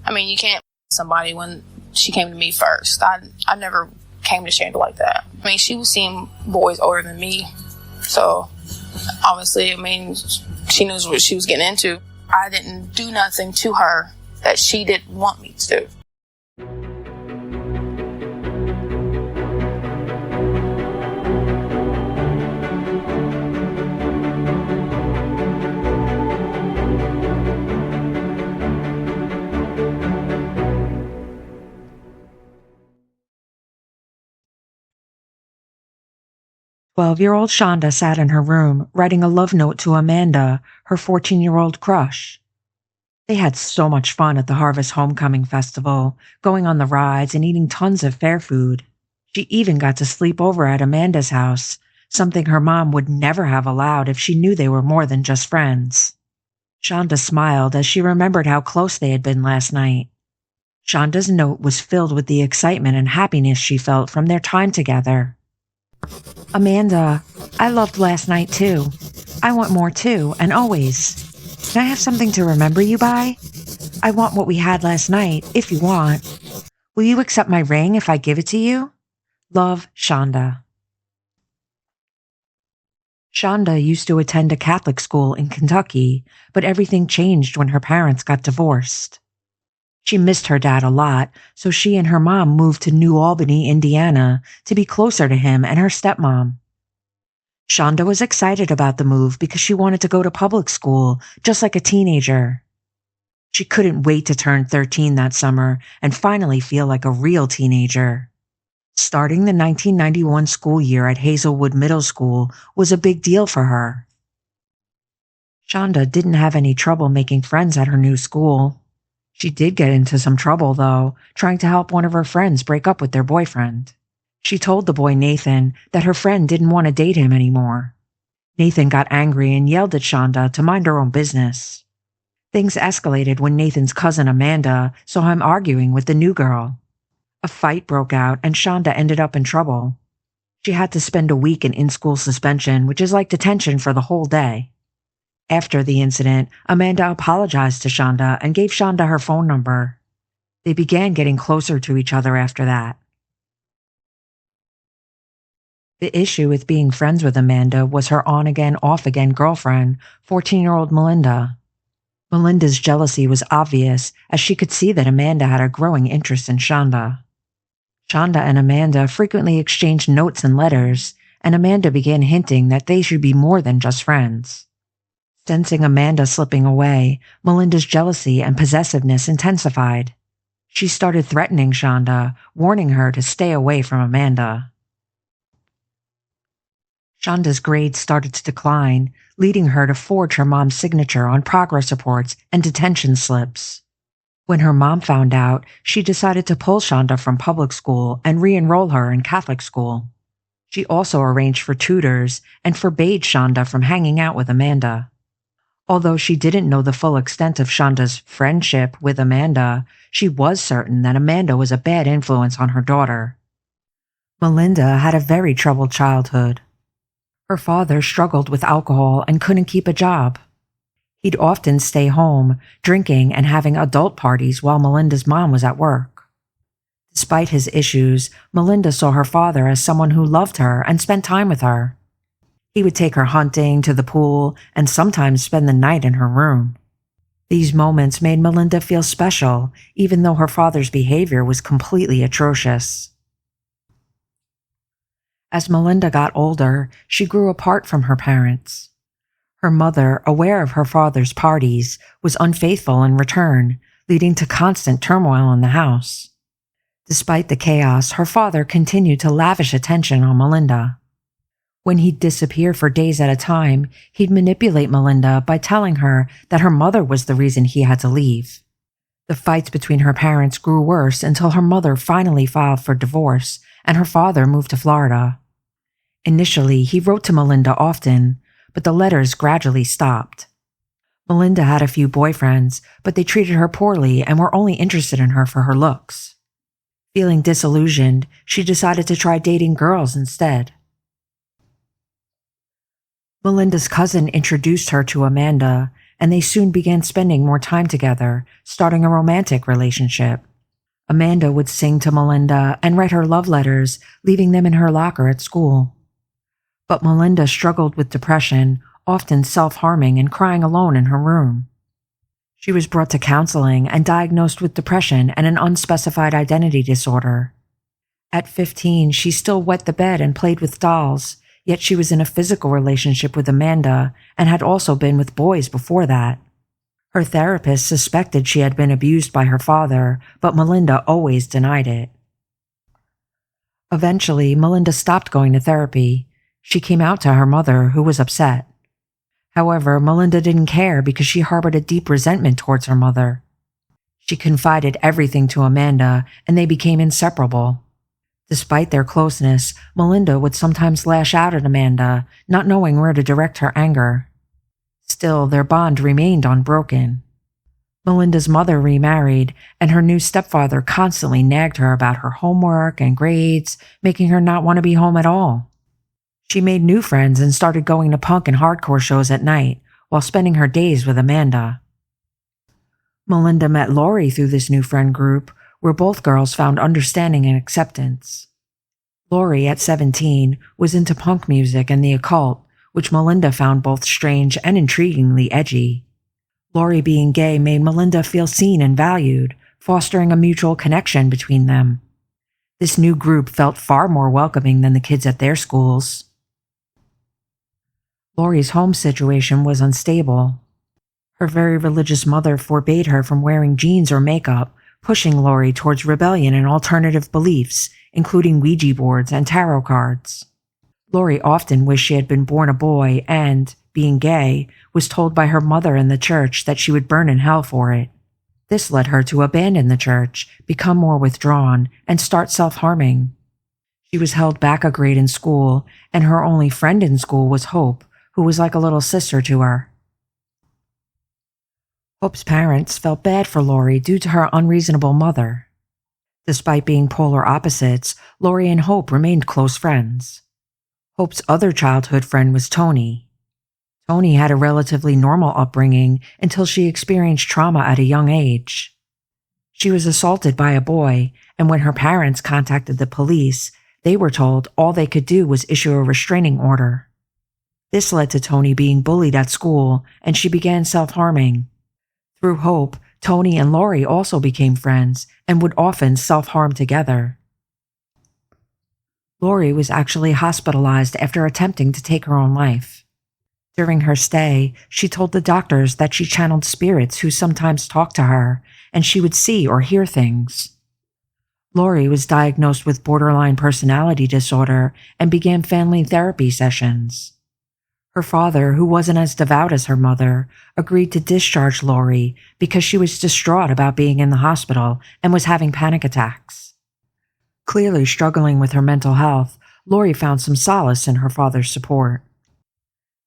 I mean, you can't somebody when she came to me first. I never came to Shanda like that. I mean, she was seeing boys older than me. So, obviously, I mean, she knows what she was getting into. I didn't do nothing to her that she didn't want me to do. 12-year-old Shanda sat in her room, writing a love note to Amanda, her 14-year-old crush. They had so much fun at the Harvest Homecoming Festival, going on the rides and eating tons of fair food. She even got to sleep over at Amanda's house, something her mom would never have allowed if she knew they were more than just friends. Shanda smiled as she remembered how close they had been last night. Shanda's note was filled with the excitement and happiness she felt from their time together. Amanda, I loved last night too. I want more too, and always. Can I have something to remember you by? I want what we had last night, if you want. Will you accept my ring if I give it to you? Love, Shanda. Shanda used to attend a Catholic school in Kentucky, but everything changed when her parents got divorced. She missed her dad a lot, so she and her mom moved to New Albany, Indiana, to be closer to him and her stepmom. Shanda was excited about the move because she wanted to go to public school, just like a teenager. She couldn't wait to turn 13 that summer and finally feel like a real teenager. Starting the 1991 school year at Hazelwood Middle School was a big deal for her. Shanda didn't have any trouble making friends at her new school. She did get into some trouble, though, trying to help one of her friends break up with their boyfriend. She told the boy Nathan that her friend didn't want to date him anymore. Nathan got angry and yelled at Shanda to mind her own business. Things escalated when Nathan's cousin Amanda saw him arguing with the new girl. A fight broke out and Shanda ended up in trouble. She had to spend a week in in-school suspension, which is like detention for the whole day. After the incident, Amanda apologized to Shanda and gave Shanda her phone number. They began getting closer to each other after that. The issue with being friends with Amanda was her on-again, off-again girlfriend, 14-year-old Melinda. Melinda's jealousy was obvious, as she could see that Amanda had a growing interest in Shanda. Shanda and Amanda frequently exchanged notes and letters, and Amanda began hinting that they should be more than just friends. Sensing Amanda slipping away, Melinda's jealousy and possessiveness intensified. She started threatening Shanda, warning her to stay away from Amanda. Shanda's grades started to decline, leading her to forge her mom's signature on progress reports and detention slips. When her mom found out, she decided to pull Shanda from public school and re-enroll her in Catholic school. She also arranged for tutors and forbade Shanda from hanging out with Amanda. Although she didn't know the full extent of Shanda's friendship with Amanda, she was certain that Amanda was a bad influence on her daughter. Melinda had a very troubled childhood. Her father struggled with alcohol and couldn't keep a job. He'd often stay home, drinking and having adult parties while Melinda's mom was at work. Despite his issues, Melinda saw her father as someone who loved her and spent time with her. He would take her hunting, to the pool, and sometimes spend the night in her room. These moments made Melinda feel special, even though her father's behavior was completely atrocious. As Melinda got older, she grew apart from her parents. Her mother, aware of her father's parties, was unfaithful in return, leading to constant turmoil in the house. Despite the chaos, her father continued to lavish attention on Melinda. When he'd disappear for days at a time, he'd manipulate Melinda by telling her that her mother was the reason he had to leave. The fights between her parents grew worse until her mother finally filed for divorce and her father moved to Florida. Initially, he wrote to Melinda often, but the letters gradually stopped. Melinda had a few boyfriends, but they treated her poorly and were only interested in her for her looks. Feeling disillusioned, she decided to try dating girls instead. Melinda's cousin introduced her to Amanda, and they soon began spending more time together, starting a romantic relationship. Amanda would sing to Melinda and write her love letters, leaving them in her locker at school. But Melinda struggled with depression, often self-harming and crying alone in her room. She was brought to counseling and diagnosed with depression and an unspecified identity disorder. At 15, she still wet the bed and played with dolls, yet she was in a physical relationship with Amanda and had also been with boys before that. Her therapist suspected she had been abused by her father, but Melinda always denied it. Eventually, Melinda stopped going to therapy. She came out to her mother, who was upset. However, Melinda didn't care because she harbored a deep resentment towards her mother. She confided everything to Amanda, and they became inseparable. Despite their closeness, Melinda would sometimes lash out at Amanda, not knowing where to direct her anger. Still, their bond remained unbroken. Melinda's mother remarried, and her new stepfather constantly nagged her about her homework and grades, making her not want to be home at all. She made new friends and started going to punk and hardcore shows at night, while spending her days with Amanda. Melinda met Lori through this new friend group, where both girls found understanding and acceptance. Lori, at 17, was into punk music and the occult, which Melinda found both strange and intriguingly edgy. Lori being gay made Melinda feel seen and valued, fostering a mutual connection between them. This new group felt far more welcoming than the kids at their schools. Lori's home situation was unstable. Her very religious mother forbade her from wearing jeans or makeup, pushing Lori towards rebellion and alternative beliefs, including Ouija boards and tarot cards. Lori often wished she had been born a boy and, being gay, was told by her mother and the church that she would burn in hell for it. This led her to abandon the church, become more withdrawn, and start self-harming. She was held back a grade in school, and her only friend in school was Hope, who was like a little sister to her. Hope's parents felt bad for Lori due to her unreasonable mother. Despite being polar opposites, Lori and Hope remained close friends. Hope's other childhood friend was Tony. Tony had a relatively normal upbringing until she experienced trauma at a young age. She was assaulted by a boy, and when her parents contacted the police, they were told all they could do was issue a restraining order. This led to Tony being bullied at school, and she began self-harming. Through Hope, Tony and Lori also became friends and would often self-harm together. Lori was actually hospitalized after attempting to take her own life. During her stay, she told the doctors that she channeled spirits who sometimes talked to her, and she would see or hear things. Lori was diagnosed with borderline personality disorder and began family therapy sessions. Her father, who wasn't as devout as her mother, agreed to discharge Lori because she was distraught about being in the hospital and was having panic attacks. Clearly struggling with her mental health, Lori found some solace in her father's support.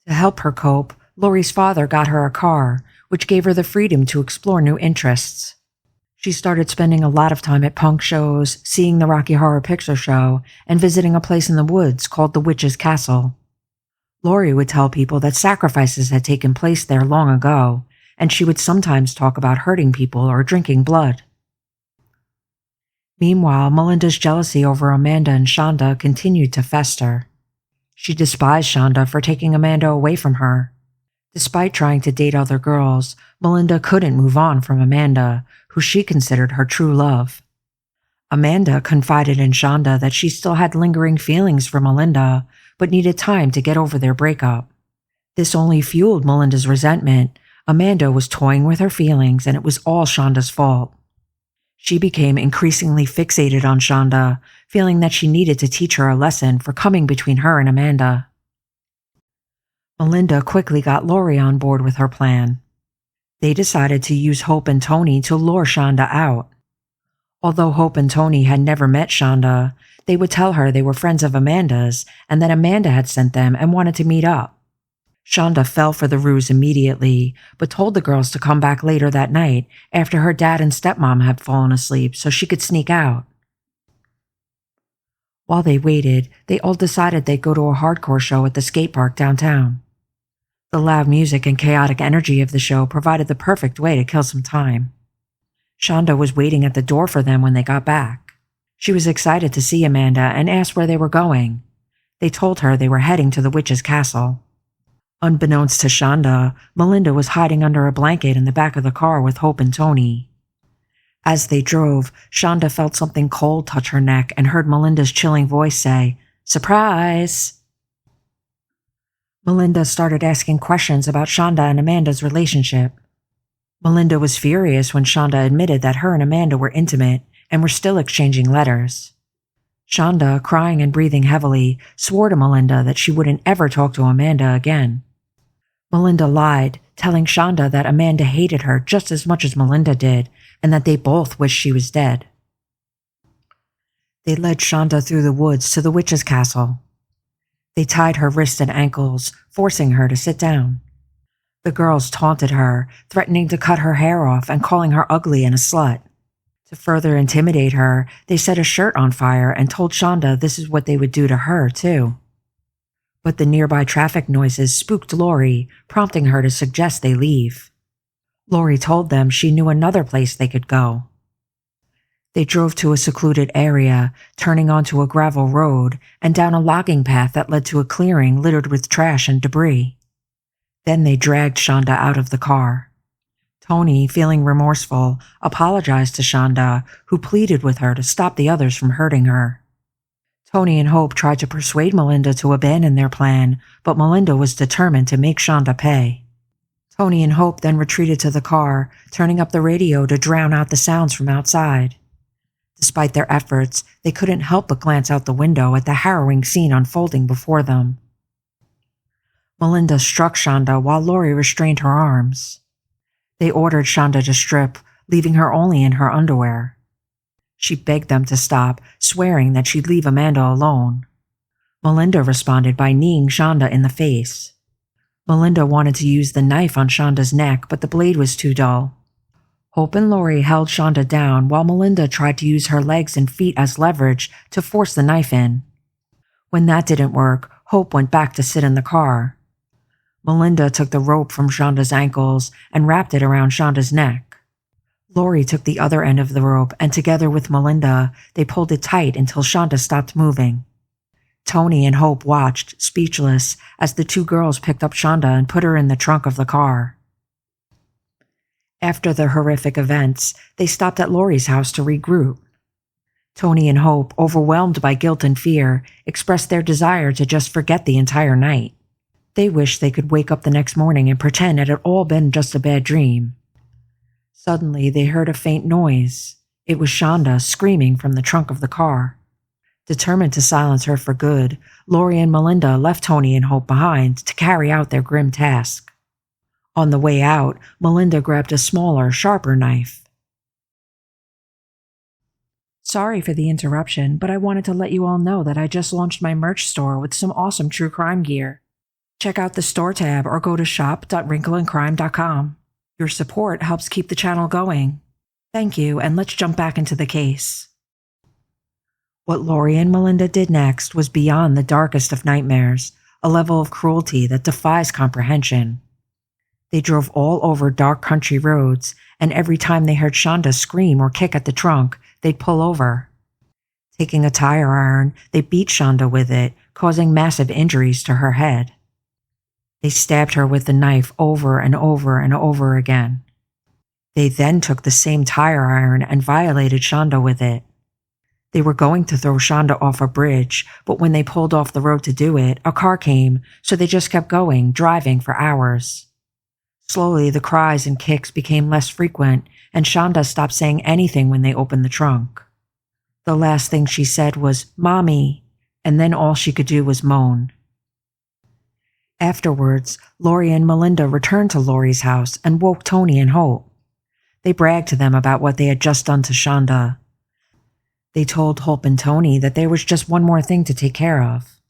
To help her cope, Lori's father got her a car, which gave her the freedom to explore new interests. She started spending a lot of time at punk shows, seeing the Rocky Horror Picture Show, and visiting a place in the woods called the Witch's Castle. Lori would tell people that sacrifices had taken place there long ago, and she would sometimes talk about hurting people or drinking blood. Meanwhile, Melinda's jealousy over Amanda and Shanda continued to fester. She despised Shanda for taking Amanda away from her. Despite trying to date other girls, Melinda couldn't move on from Amanda, who she considered her true love. Amanda confided in Shanda that she still had lingering feelings for Melinda, but needed time to get over their breakup. This only fueled Melinda's resentment. Amanda was toying with her feelings, and it was all Shanda's fault. She became increasingly fixated on Shanda, feeling that she needed to teach her a lesson for coming between her and Amanda. Melinda quickly got Lori on board with her plan. They decided to use Hope and Tony to lure Shanda out. Although Hope and Tony had never met Shanda, they would tell her they were friends of Amanda's and that Amanda had sent them and wanted to meet up. Shanda fell for the ruse immediately, but told the girls to come back later that night after her dad and stepmom had fallen asleep so she could sneak out. While they waited, they all decided they'd go to a hardcore show at the skate park downtown. The loud music and chaotic energy of the show provided the perfect way to kill some time. Shanda was waiting at the door for them when they got back. She was excited to see Amanda and asked where they were going. They told her they were heading to the witch's castle. Unbeknownst to Shanda, Melinda was hiding under a blanket in the back of the car with Hope and Tony. As they drove, Shanda felt something cold touch her neck and heard Melinda's chilling voice say, "Surprise!" Melinda started asking questions about Shanda and Amanda's relationship. Melinda was furious when Shanda admitted that her and Amanda were intimate and were still exchanging letters. Shanda, crying and breathing heavily, swore to Melinda that she wouldn't ever talk to Amanda again. Melinda lied, telling Shanda that Amanda hated her just as much as Melinda did, and that they both wished she was dead. They led Shanda through the woods to the witch's castle. They tied her wrists and ankles, forcing her to sit down. The girls taunted her, threatening to cut her hair off and calling her ugly and a slut. To further intimidate her, they set a shirt on fire and told Shanda this is what they would do to her, too. But the nearby traffic noises spooked Lori, prompting her to suggest they leave. Lori told them she knew another place they could go. They drove to a secluded area, turning onto a gravel road and down a logging path that led to a clearing littered with trash and debris. Then they dragged Shanda out of the car. Tony, feeling remorseful, apologized to Shanda, who pleaded with her to stop the others from hurting her. Tony and Hope tried to persuade Melinda to abandon their plan, but Melinda was determined to make Shanda pay. Tony and Hope then retreated to the car, turning up the radio to drown out the sounds from outside. Despite their efforts, they couldn't help but glance out the window at the harrowing scene unfolding before them. Melinda struck Shanda while Lori restrained her arms. They ordered Shanda to strip, leaving her only in her underwear. She begged them to stop, swearing that she'd leave Amanda alone. Melinda responded by kneeing Shanda in the face. Melinda wanted to use the knife on Shanda's neck, but the blade was too dull. Hope and Lori held Shanda down while Melinda tried to use her legs and feet as leverage to force the knife in. When that didn't work, Hope went back to sit in the car. Melinda took the rope from Shanda's ankles and wrapped it around Shanda's neck. Lori took the other end of the rope and together with Melinda, they pulled it tight until Shanda stopped moving. Tony and Hope watched, speechless, as the two girls picked up Shanda and put her in the trunk of the car. After the horrific events, they stopped at Lori's house to regroup. Tony and Hope, overwhelmed by guilt and fear, expressed their desire to just forget the entire night. They wished they could wake up the next morning and pretend it had all been just a bad dream. Suddenly, they heard a faint noise. It was Shanda screaming from the trunk of the car. Determined to silence her for good, Lori and Melinda left Tony and Hope behind to carry out their grim task. On the way out, Melinda grabbed a smaller, sharper knife. Sorry for the interruption, but I wanted to let you all know that I just launched my merch store with some awesome true crime gear. Check out the store tab or go to shop.wrinkleandcrime.com. Your support helps keep the channel going. Thank you, and let's jump back into the case. What Lori and Melinda did next was beyond the darkest of nightmares, a level of cruelty that defies comprehension. They drove all over dark country roads, and every time they heard Shanda scream or kick at the trunk, they'd pull over. Taking a tire iron, they beat Shanda with it, causing massive injuries to her head. They stabbed her with the knife over and over and over again. They then took the same tire iron and violated Shanda with it. They were going to throw Shanda off a bridge, but when they pulled off the road to do it, a car came, so they just kept going, driving for hours. Slowly, the cries and kicks became less frequent, and Shanda stopped saying anything when they opened the trunk. The last thing she said was, "Mommy," and then all she could do was moan. Afterwards, Lori and Melinda returned to Lori's house and woke Tony and Hope. They bragged to them about what they had just done to Shanda. They told Hope and Tony that there was just one more thing to take care of.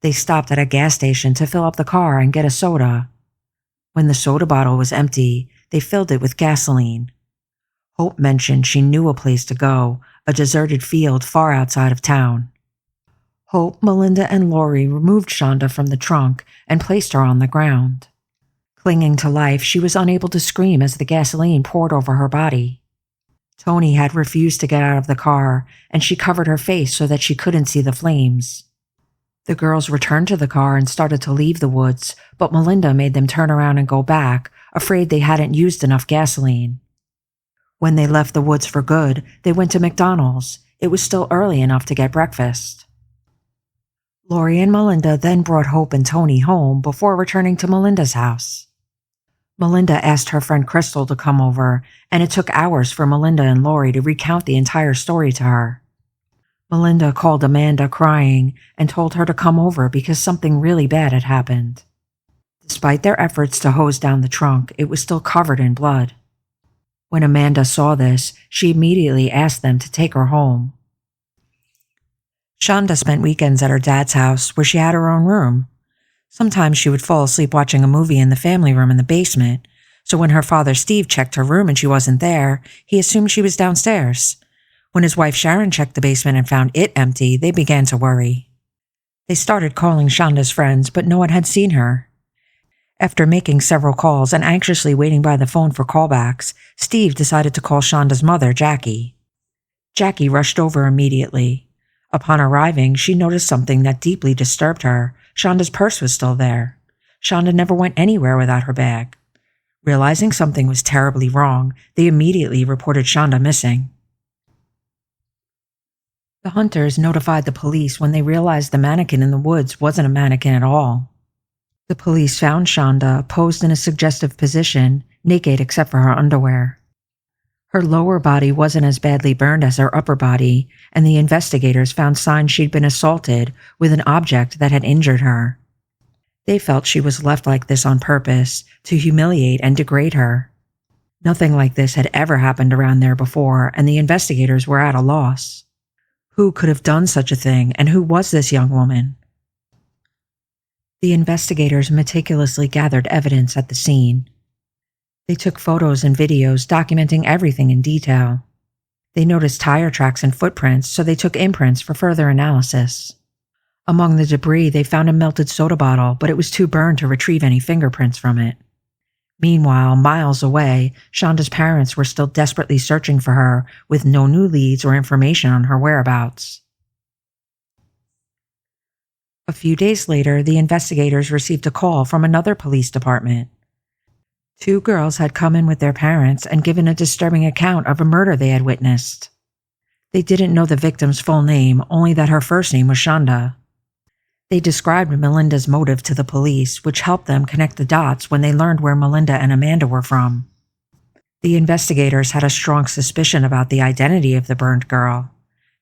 They stopped at a gas station to fill up the car and get a soda. When the soda bottle was empty, they filled it with gasoline. Hope mentioned she knew a place to go, a deserted field far outside of town. Hope, Melinda, and Lori removed Shanda from the trunk and placed her on the ground. Clinging to life, she was unable to scream as the gasoline poured over her body. Tony had refused to get out of the car, and she covered her face so that she couldn't see the flames. The girls returned to the car and started to leave the woods, but Melinda made them turn around and go back, afraid they hadn't used enough gasoline. When they left the woods for good, they went to McDonald's. It was still early enough to get breakfast. Lori and Melinda then brought Hope and Tony home before returning to Melinda's house. Melinda asked her friend Crystal to come over, and it took hours for Melinda and Lori to recount the entire story to her. Melinda called Amanda crying and told her to come over because something really bad had happened. Despite their efforts to hose down the trunk, it was still covered in blood. When Amanda saw this, she immediately asked them to take her home. Shanda spent weekends at her dad's house, where she had her own room. Sometimes she would fall asleep watching a movie in the family room in the basement, so when her father Steve checked her room and she wasn't there, he assumed she was downstairs. When his wife Sharon checked the basement and found it empty, they began to worry. They started calling Shanda's friends, but no one had seen her. After making several calls and anxiously waiting by the phone for callbacks, Steve decided to call Shanda's mother, Jackie. Jackie rushed over immediately. Upon arriving, she noticed something that deeply disturbed her. Shanda's purse was still there. Shanda never went anywhere without her bag. Realizing something was terribly wrong, they immediately reported Shanda missing. The hunters notified the police when they realized the mannequin in the woods wasn't a mannequin at all. The police found Shanda posed in a suggestive position, naked except for her underwear. Her lower body wasn't as badly burned as her upper body, and the investigators found signs she'd been assaulted with an object that had injured her. They felt she was left like this on purpose, to humiliate and degrade her. Nothing like this had ever happened around there before, and the investigators were at a loss. Who could have done such a thing, and who was this young woman? The investigators meticulously gathered evidence at the scene. They took photos and videos documenting everything in detail. They noticed tire tracks and footprints, so they took imprints for further analysis. Among the debris, they found a melted soda bottle, but it was too burned to retrieve any fingerprints from it. Meanwhile, miles away, Shanda's parents were still desperately searching for her, with no new leads or information on her whereabouts. A few days later, the investigators received a call from another police department. 2 girls had come in with their parents and given a disturbing account of a murder they had witnessed. They didn't know the victim's full name, only that her first name was Shanda. They described Melinda's motive to the police, which helped them connect the dots when they learned where Melinda and Amanda were from. The investigators had a strong suspicion about the identity of the burned girl.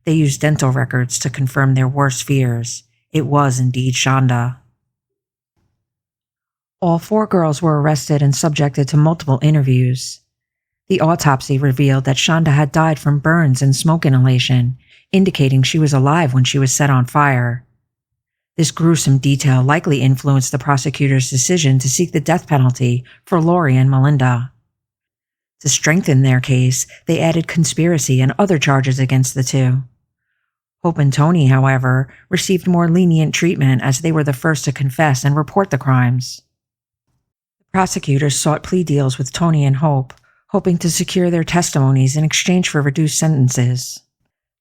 They used dental records to confirm their worst fears. It was indeed Shanda. All 4 girls were arrested and subjected to multiple interviews. The autopsy revealed that Shanda had died from burns and smoke inhalation, indicating she was alive when she was set on fire. This gruesome detail likely influenced the prosecutor's decision to seek the death penalty for Lori and Melinda. To strengthen their case, they added conspiracy and other charges against the 2. Hope and Tony, however, received more lenient treatment as they were the first to confess and report the crimes. Prosecutors sought plea deals with Tony and Hope, hoping to secure their testimonies in exchange for reduced sentences.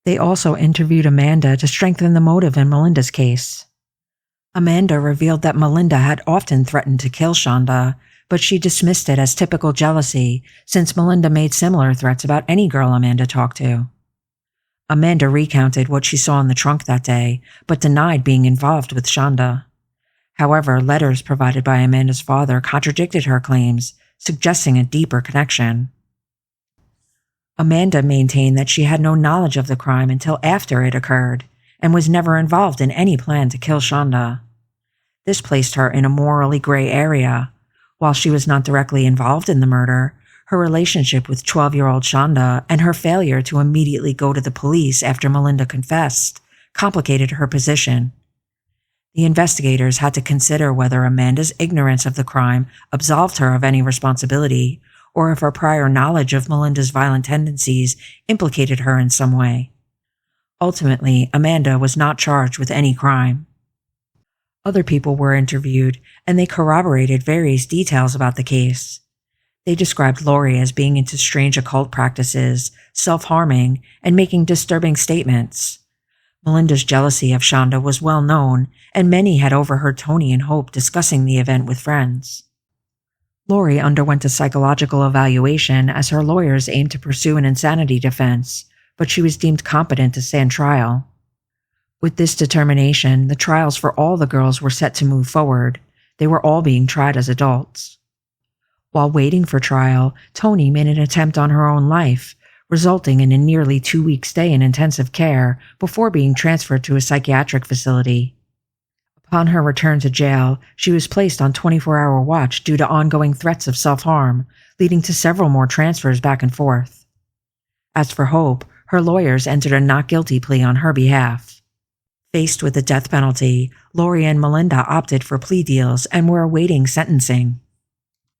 They also interviewed Amanda to strengthen the motive in Melinda's case. Amanda revealed that Melinda had often threatened to kill Shanda, but she dismissed it as typical jealousy since Melinda made similar threats about any girl Amanda talked to. Amanda recounted what she saw in the trunk that day, but denied being involved with Shanda. However, letters provided by Amanda's father contradicted her claims, suggesting a deeper connection. Amanda maintained that she had no knowledge of the crime until after it occurred, and was never involved in any plan to kill Shanda. This placed her in a morally gray area. While she was not directly involved in the murder, her relationship with 12-year-old Shanda and her failure to immediately go to the police after Melinda confessed complicated her position. The investigators had to consider whether Amanda's ignorance of the crime absolved her of any responsibility, or if her prior knowledge of Melinda's violent tendencies implicated her in some way. Ultimately, Amanda was not charged with any crime. Other people were interviewed, and they corroborated various details about the case. They described Lori as being into strange occult practices, self-harming, and making disturbing statements. Melinda's jealousy of Shanda was well known, and many had overheard Tony and Hope discussing the event with friends. Lori underwent a psychological evaluation as her lawyers aimed to pursue an insanity defense, but she was deemed competent to stand trial. With this determination, the trials for all the girls were set to move forward. They were all being tried as adults. While waiting for trial, Tony made an attempt on her own life, resulting in a nearly 2-week stay in intensive care before being transferred to a psychiatric facility. Upon her return to jail, she was placed on 24-hour watch due to ongoing threats of self-harm, leading to several more transfers back and forth. As for Hope, her lawyers entered a not guilty plea on her behalf. Faced with the death penalty, Lori and Melinda opted for plea deals and were awaiting sentencing.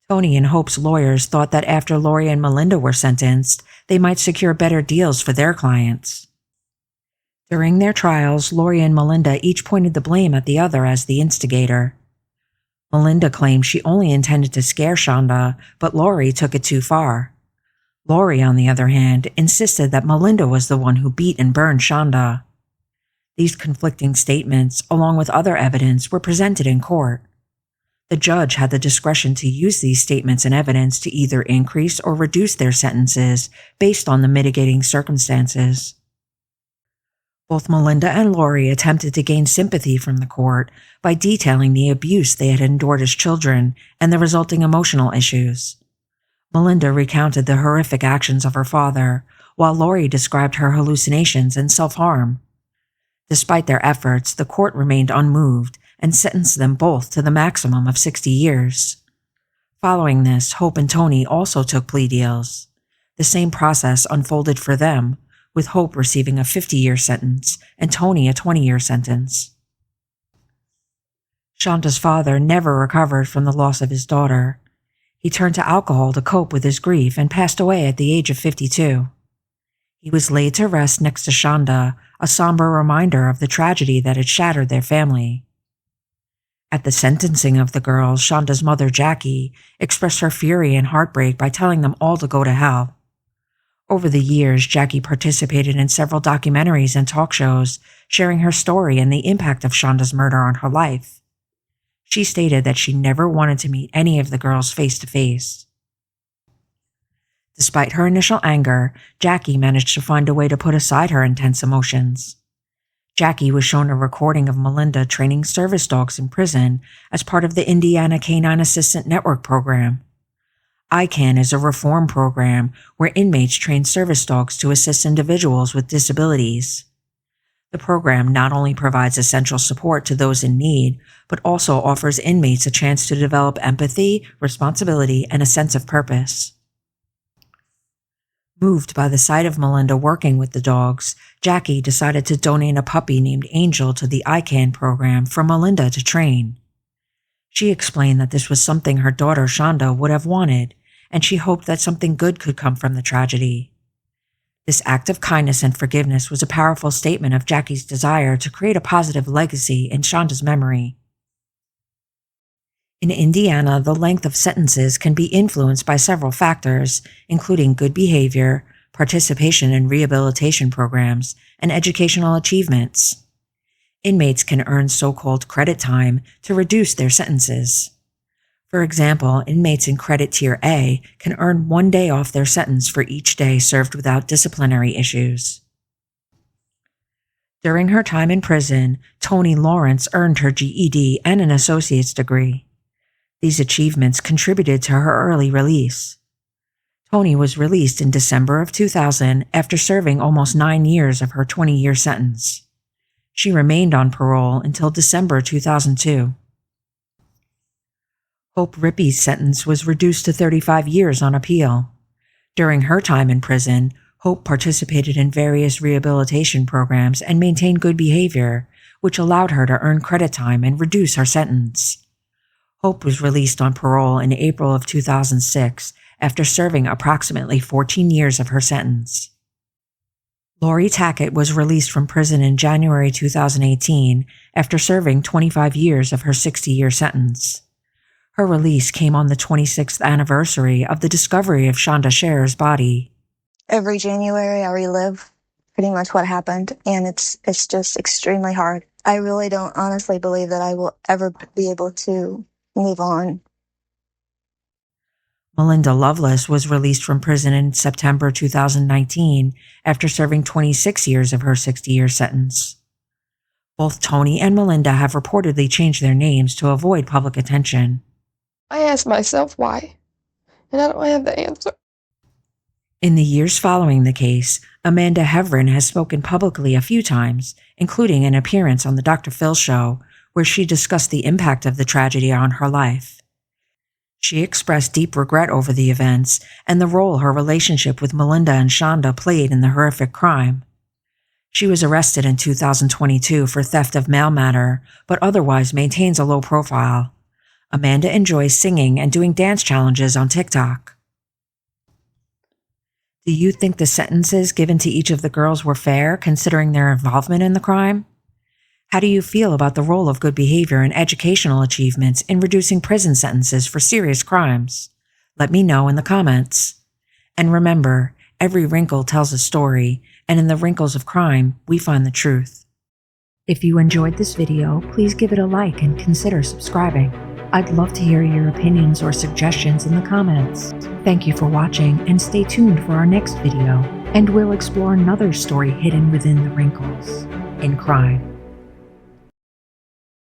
Tony and Hope's lawyers thought that after Lori and Melinda were sentenced, they might secure better deals for their clients. During their trials, Lori and Melinda each pointed the blame at the other as the instigator. Melinda claimed she only intended to scare Shanda, but Lori took it too far. Lori, on the other hand, insisted that Melinda was the one who beat and burned Shanda. These conflicting statements, along with other evidence, were presented in court. The judge had the discretion to use these statements and evidence to either increase or reduce their sentences based on the mitigating circumstances. Both Melinda and Lori attempted to gain sympathy from the court by detailing the abuse they had endured as children and the resulting emotional issues. Melinda recounted the horrific actions of her father, while Lori described her hallucinations and self-harm. Despite their efforts, the court remained unmoved and sentenced them both to the maximum of 60 years. Following this, Hope and Tony also took plea deals. The same process unfolded for them, with Hope receiving a 50-year sentence and Tony a 20-year sentence. Shanda's father never recovered from the loss of his daughter. He turned to alcohol to cope with his grief and passed away at the age of 52. He was laid to rest next to Shanda, a somber reminder of the tragedy that had shattered their family. At the sentencing of the girls, Shanda's mother, Jackie, expressed her fury and heartbreak by telling them all to go to hell. Over the years, Jackie participated in several documentaries and talk shows, sharing her story and the impact of Shanda's murder on her life. She stated that she never wanted to meet any of the girls face to face. Despite her initial anger, Jackie managed to find a way to put aside her intense emotions. Jackie was shown a recording of Melinda training service dogs in prison as part of the Indiana Canine Assistant Network program. ICANN is a reform program where inmates train service dogs to assist individuals with disabilities. The program not only provides essential support to those in need, but also offers inmates a chance to develop empathy, responsibility, and a sense of purpose. Moved by the sight of Melinda working with the dogs, Jackie decided to donate a puppy named Angel to the ICANN program for Melinda to train. She explained that this was something her daughter Shanda would have wanted, and she hoped that something good could come from the tragedy. This act of kindness and forgiveness was a powerful statement of Jackie's desire to create a positive legacy in Shanda's memory. In Indiana, the length of sentences can be influenced by several factors, including good behavior, participation in rehabilitation programs, and educational achievements. Inmates can earn so-called credit time to reduce their sentences. For example, inmates in Credit Tier A can earn 1 day off their sentence for each day served without disciplinary issues. During her time in prison, Toni Lawrence earned her GED and an associate's degree. These achievements contributed to her early release. Toni was released in December of 2000 after serving almost 9 years of her 20-year sentence. She remained on parole until December 2002. Hope Rippey's sentence was reduced to 35 years on appeal. During her time in prison, Hope participated in various rehabilitation programs and maintained good behavior, which allowed her to earn credit time and reduce her sentence. Hope was released on parole in April of 2006 after serving approximately 14 years of her sentence. Lori Tackett was released from prison in January 2018 after serving 25 years of her 60-year sentence. Her release came on the 26th anniversary of the discovery of Shanda Sharer's body. Every January, I relive pretty much what happened, and it's just extremely hard. I really don't honestly believe that I will ever be able to move on. Melinda Loveless was released from prison in September 2019 after serving 26 years of her 60-year sentence. Both Tony and Melinda have reportedly changed their names to avoid public attention. I ask myself why, and I don't have the answer. In the years following the case, Amanda Heverin has spoken publicly a few times, including an appearance on the Dr. Phil show, where she discussed the impact of the tragedy on her life. She expressed deep regret over the events and the role her relationship with Melinda and Shanda played in the horrific crime. She was arrested in 2022 for theft of mail matter, but otherwise maintains a low profile. Amanda enjoys singing and doing dance challenges on TikTok. Do you think the sentences given to each of the girls were fair, considering their involvement in the crime? How do you feel about the role of good behavior and educational achievements in reducing prison sentences for serious crimes? Let me know in the comments. And remember, every wrinkle tells a story, and in the wrinkles of crime, we find the truth. If you enjoyed this video, please give it a like and consider subscribing. I'd love to hear your opinions or suggestions in the comments. Thank you for watching, and stay tuned for our next video, and we'll explore another story hidden within the wrinkles in crime.